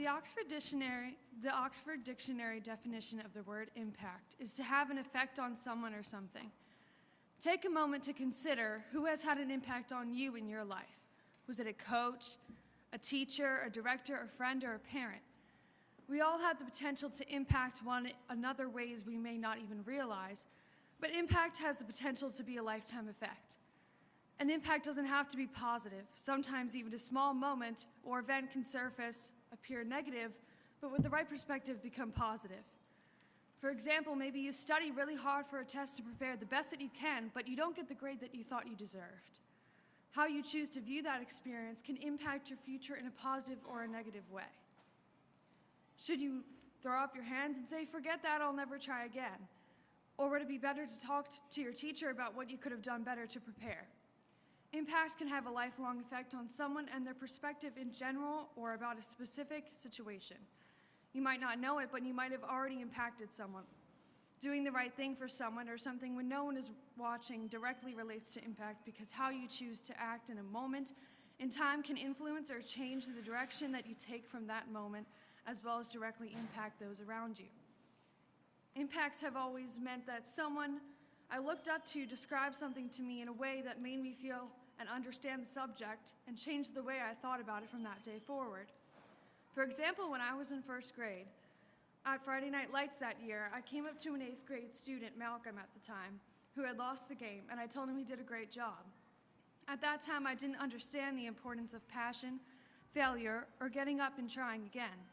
The Oxford Dictionary definition of the word impact is to have an effect on someone or something. Take a moment to consider who has had an impact on you in your life. Was it a coach, a teacher, a director, a friend, or a parent? We all have the potential to impact one another ways we may not even realize, but impact has the potential to be a lifetime effect. An impact doesn't have to be positive. Sometimes even a small moment or event can appear negative, but with the right perspective become positive. For example, maybe you study really hard for a test to prepare the best that you can, but you don't get the grade that you thought you deserved. How you choose to view that experience can impact your future in a positive or a negative way. Should you throw up your hands and say, "Forget that, I'll never try again"? Or would it be better to talk to your teacher about what you could have done better to prepare? Impact can have a lifelong effect on someone and their perspective in general or about a specific situation. You might not know it, but you might have already impacted someone. Doing the right thing for someone or something when no one is watching directly relates to impact, because how you choose to act in a moment in time can influence or change the direction that you take from that moment, as well as directly impact those around you. Impacts have always meant that someone I looked up to described something to me in a way that made me feel and understand the subject and changed the way I thought about it from that day forward. For example, when I was in first grade, at Friday Night Lights that year, I came up to an 8th grade student, Malcolm at the time, who had lost the game, and I told him he did a great job. At that time, I didn't understand the importance of passion, failure, or getting up and trying again.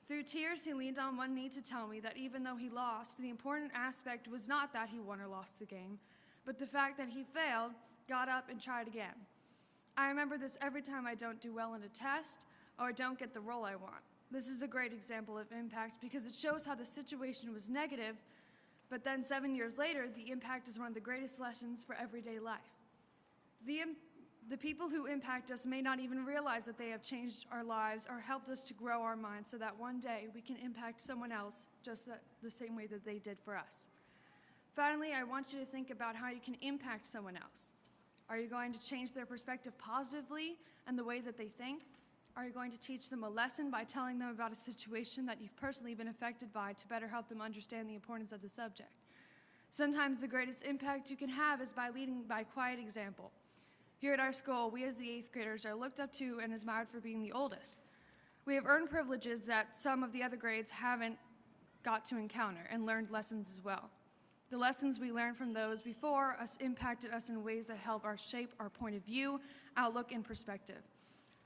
Through tears, he leaned on one knee to tell me that even though he lost, the important aspect was not that he won or lost the game, but the fact that he failed, got up, and tried again. I remember this every time I don't do well in a test or don't get the role I want. This is a great example of impact because it shows how the situation was negative, but then 7 years later, the impact is one of the greatest lessons for everyday life. The people who impact us may not even realize that they have changed our lives or helped us to grow our minds so that one day we can impact someone else just the same way that they did for us. Finally, I want you to think about how you can impact someone else. Are you going to change their perspective positively and the way that they think? Are you going to teach them a lesson by telling them about a situation that you've personally been affected by to better help them understand the importance of the subject? Sometimes the greatest impact you can have is by leading by quiet example. Here at our school, we as the 8th graders are looked up to and admired for being the oldest. We have earned privileges that some of the other grades haven't got to encounter and learned lessons as well. The lessons we learned from those before us impacted us in ways that help us shape our point of view, outlook, and perspective.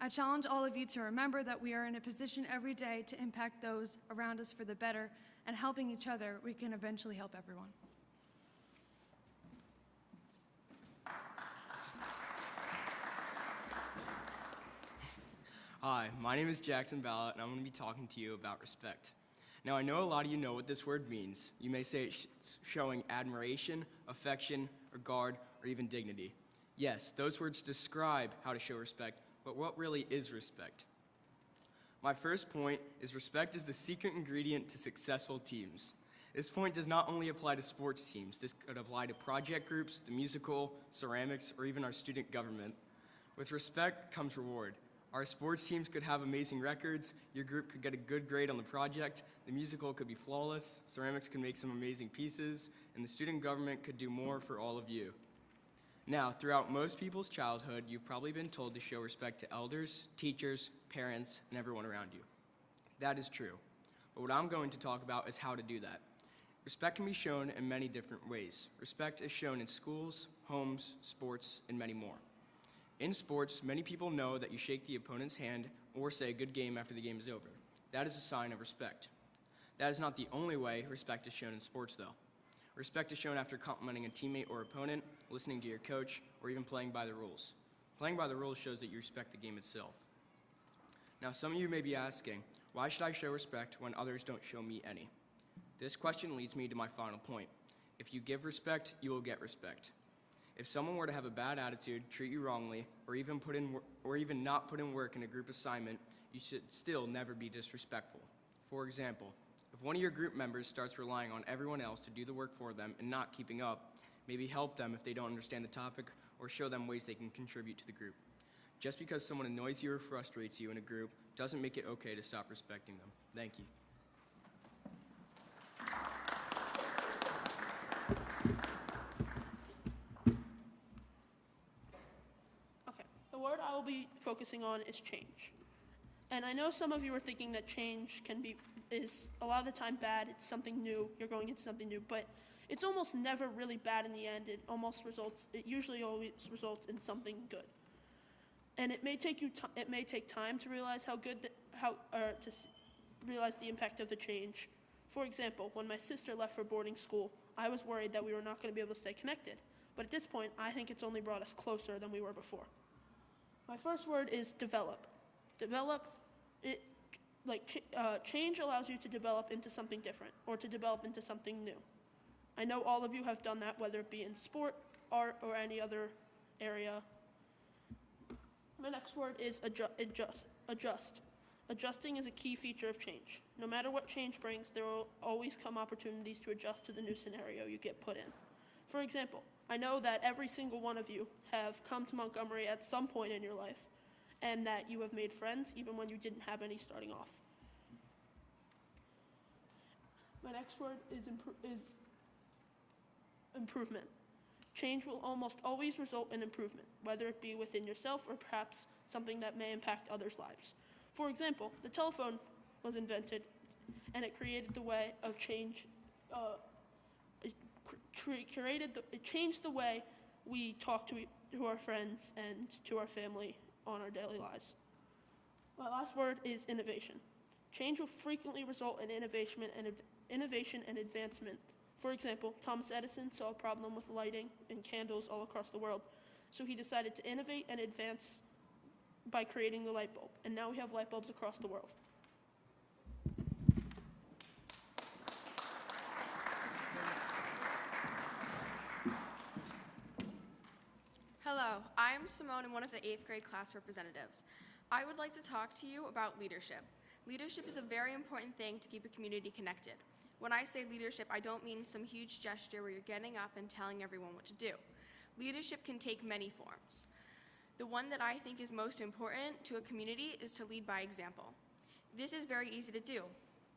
I challenge all of you to remember that we are in a position every day to impact those around us for the better, and helping each other, we can eventually help everyone. Hi, my name is Jackson Ballot, and I'm going to be talking to you about respect. Now, I know a lot of you know what this word means. You may say it's showing admiration, affection, regard, or even dignity. Yes, those words describe how to show respect, but what really is respect? My first point is respect is the secret ingredient to successful teams. This point does not only apply to sports teams. This could apply to project groups, the musical, ceramics, or even our student government. With respect comes reward. Our sports teams could have amazing records, your group could get a good grade on the project, the musical could be flawless, ceramics could make some amazing pieces, and the student government could do more for all of you. Now, throughout most people's childhood, you've probably been told to show respect to elders, teachers, parents, and everyone around you. That is true. But what I'm going to talk about is how to do that. Respect can be shown in many different ways. Respect is shown in schools, homes, sports, and many more. In sports, many people know that you shake the opponent's hand or say good game after the game is over. That is a sign of respect. That is not the only way respect is shown in sports, though. Respect is shown after complimenting a teammate or opponent, listening to your coach, or even playing by the rules. Playing by the rules shows that you respect the game itself. Now, some of you may be asking, why should I show respect when others don't show me any? This question leads me to my final point. If you give respect, you will get respect. If someone were to have a bad attitude, treat you wrongly, or even not put in work in a group assignment, you should still never be disrespectful. For example, if one of your group members starts relying on everyone else to do the work for them and not keeping up, maybe help them if they don't understand the topic or show them ways they can contribute to the group. Just because someone annoys you or frustrates you in a group doesn't make it okay to stop respecting them. Thank you. Okay, the word I will be focusing on is change. And I know some of you are thinking that change is a lot of the time bad. It's something new. You're going into something new, but it's almost never really bad in the end. It usually always results in something good. And it may take time to realize realize the impact of the change. For example, when my sister left for boarding school, I was worried that we were not going to be able to stay connected. But at this point, I think it's only brought us closer than we were before. My first word is develop. Change allows you to develop into something different or to develop into something new. I know all of you have done that, whether it be in sport, art, or any other area. My next word is adjust. Adjusting is a key feature of change. No matter what change brings, there will always come opportunities to adjust to the new scenario you get put in. For example, I know that every single one of you have come to Montgomery at some point in your life, and that you have made friends even when you didn't have any starting off. My next word is improvement. Change will almost always result in improvement, whether it be within yourself or perhaps something that may impact others' lives. For example, the telephone was invented, and it created the way of change. It changed the way we talk to our friends and to our family on our daily lives. My last word is innovation. Change will frequently result in innovation and advancement. For example, Thomas Edison saw a problem with lighting and candles all across the world, so he decided to innovate and advance by creating the light bulb, and now we have light bulbs across the world. Hello, I'm Simone and one of the 8th grade class representatives. I would like to talk to you about leadership. Leadership is a very important thing to keep a community connected. When I say leadership, I don't mean some huge gesture where you're getting up and telling everyone what to do. Leadership can take many forms. The one that I think is most important to a community is to lead by example. This is very easy to do.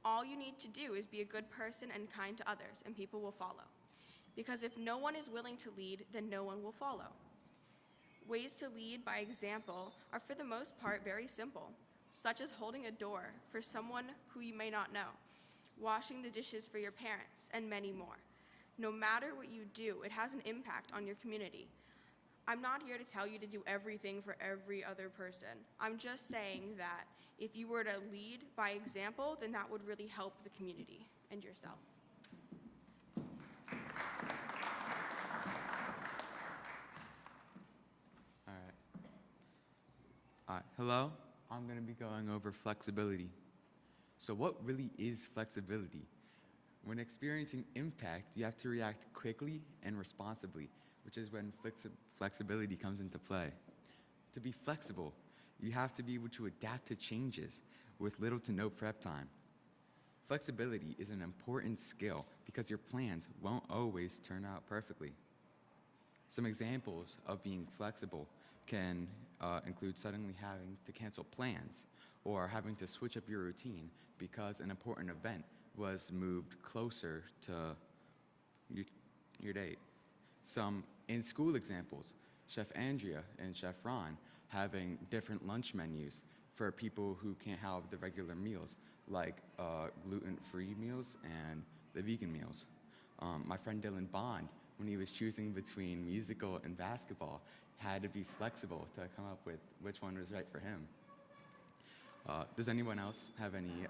All you need to do is be a good person and kind to others, and people will follow. Because if no one is willing to lead, then no one will follow. Ways to lead by example are for the most part very simple, such as holding a door for someone who you may not know, washing the dishes for your parents, and many more. No matter what you do, it has an impact on your community. I'm not here to tell you to do everything for every other person. I'm just saying that if you were to lead by example, then that would really help the community and yourself. Hello, I'm going to be going over flexibility. So what really is flexibility? When experiencing impact, you have to react quickly and responsibly, which is when flexibility comes into play. To be flexible, you have to be able to adapt to changes with little to no prep time. Flexibility is an important skill because your plans won't always turn out perfectly. Some examples of being flexible can include suddenly having to cancel plans or having to switch up your routine because an important event was moved closer to your date. Some in-school examples, Chef Andrea and Chef Ron having different lunch menus for people who can't have the regular meals, like gluten-free meals and the vegan meals. My friend Dylan Bond, when he was choosing between musical and basketball, had to be flexible to come up with which one was right for him. Does anyone else have any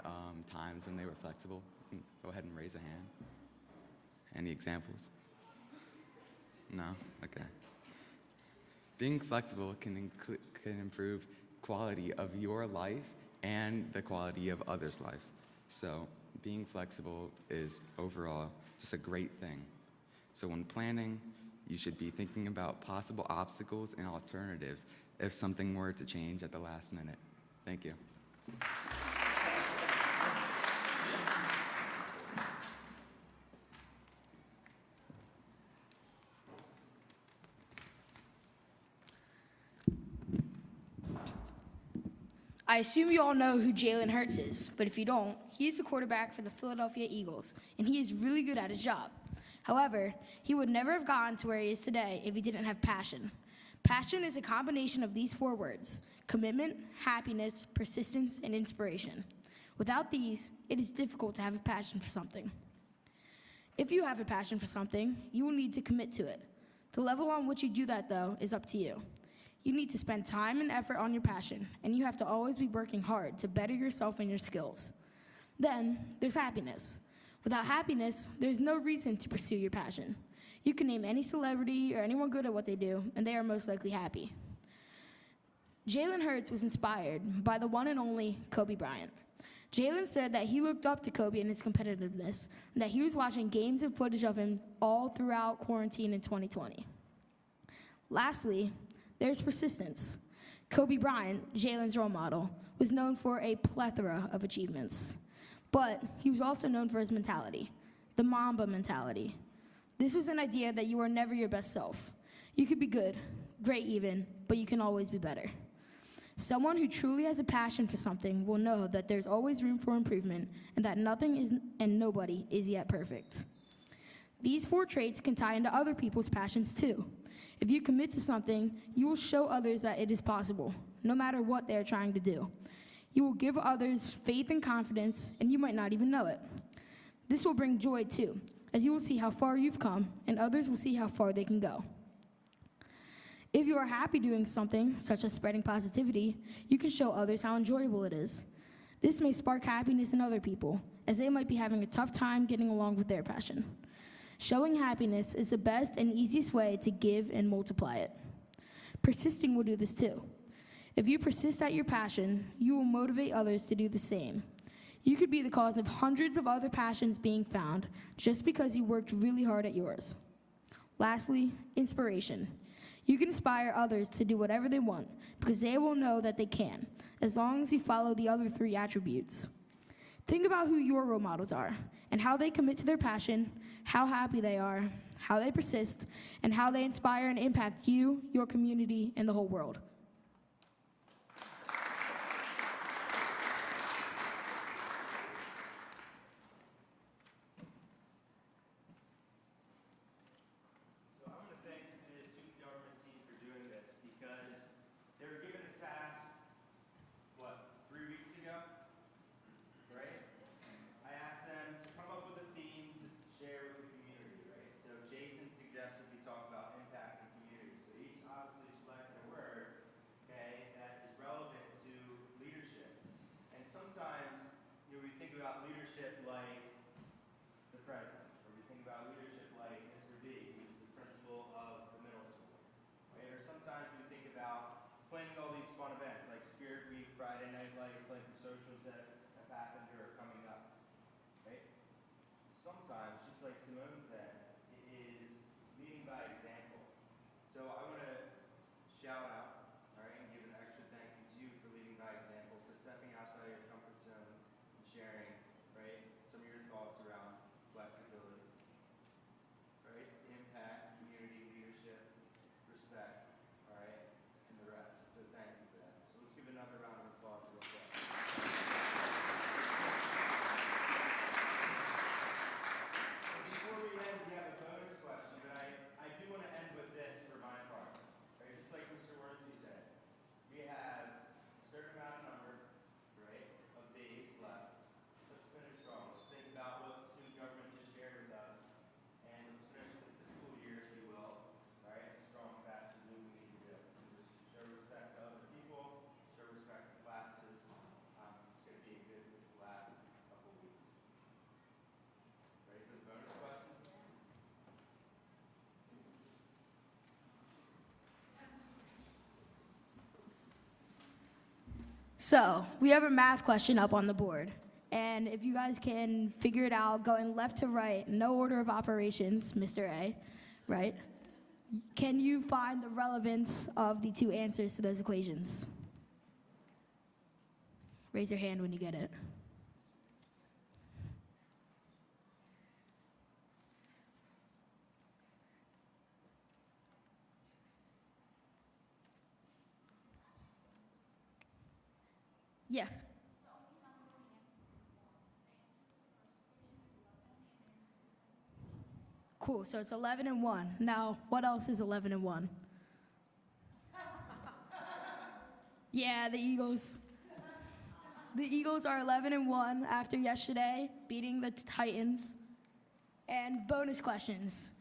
times when they were flexible? You can go ahead and raise a hand. Any examples? No? Okay. Being flexible can improve quality of your life and the quality of others' lives. So being flexible is overall just a great thing. So when planning, you should be thinking about possible obstacles and alternatives if something were to change at the last minute. Thank you. I assume you all know who Jalen Hurts is, but if you don't, he is the quarterback for the Philadelphia Eagles, and he is really good at his job. However, he would never have gotten to where he is today if he didn't have passion. Passion is a combination of these 4 words: commitment, happiness, persistence, and inspiration. Without these, it is difficult to have a passion for something. If you have a passion for something, you will need to commit to it. The level on which you do that, though, is up to you. You need to spend time and effort on your passion, and you have to always be working hard to better yourself and your skills. Then, there's happiness. Without happiness, there's no reason to pursue your passion. You can name any celebrity or anyone good at what they do, and they are most likely happy. Jalen Hurts was inspired by the one and only Kobe Bryant. Jalen said that he looked up to Kobe in his competitiveness, and that he was watching games and footage of him all throughout quarantine in 2020. Lastly, there's persistence. Kobe Bryant, Jalen's role model, was known for a plethora of achievements. But he was also known for his mentality, the Mamba mentality. This was an idea that you are never your best self. You could be good, great even, but you can always be better. Someone who truly has a passion for something will know that there's always room for improvement and that nothing is and nobody is yet perfect. These 4 traits can tie into other people's passions too. If you commit to something, you will show others that it is possible, no matter what they are trying to do. You will give others faith and confidence, and you might not even know it. This will bring joy too, as you will see how far you've come, and others will see how far they can go. If you are happy doing something, such as spreading positivity, you can show others how enjoyable it is. This may spark happiness in other people, as they might be having a tough time getting along with their passion. Showing happiness is the best and easiest way to give and multiply it. Persisting will do this too. If you persist at your passion, you will motivate others to do the same. You could be the cause of hundreds of other passions being found just because you worked really hard at yours. Lastly, inspiration. You can inspire others to do whatever they want because they will know that they can, as long as you follow the other 3 attributes. Think about who your role models are and how they commit to their passion, how happy they are, how they persist, and how they inspire and impact you, your community, and the whole world. So I'm going to thank the student government team for doing this because they were given a task, 3 weeks ago, right? I asked them to come up with a theme to share with the community, right? So Jason suggested we talk about impact in community. So each obviously selected a word, okay, that is relevant to leadership. And sometimes, we think about leadership like the president, or we think about leadership like Mr. B, who's the principal of the middle school, right? Or sometimes we think about planning all these fun events like Spirit Week, Friday Night Lights, like the socials that have happened or are coming up, right? Sometimes, just like Simone said, it is leading by example. So I want to shout out, all right, and give an extra thank you to you for leading by example, for stepping outside your comfort zone and sharing, right, some of your thoughts around flexibility, right, impact, community, leadership, respect, all right, and the rest. So thank you for that. So let's give another round of applause real quick. Before we end, we have a bonus question, but I do want to end with this for my part. Right? Just like Mr. Worthy said, we have a certain amount of number, right, of days left. Let's finish strong. Let's think about what student government just shared with us, and let's finish the fiscal year, if you will, all right, strong, fast, and do what we need to do. Show respect to other people, show respect to classes. It's going to be a good last couple weeks. Ready for the bonus question? So, we have a math question up on the board. And if you guys can figure it out, going left to right, no order of operations, Mr. A, right? Can you find the relevance of the 2 answers to those equations? Raise your hand when you get it. Yeah. Cool. So it's 11 and 1. Now, what else is 11 and 1? Yeah, the Eagles. The Eagles are 11 and 1 after yesterday beating the Titans. And bonus questions.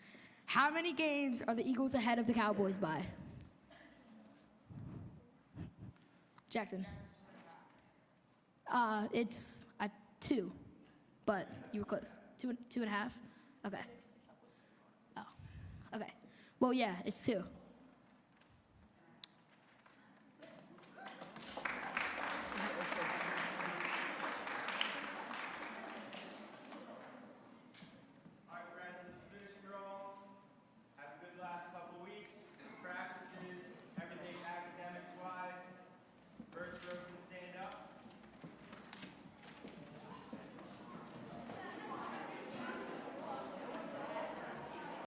How many games are the Eagles ahead of the Cowboys by? Jackson. It's 2, but you were close. Two and a half? Okay. Oh, okay. Well, yeah, it's 2.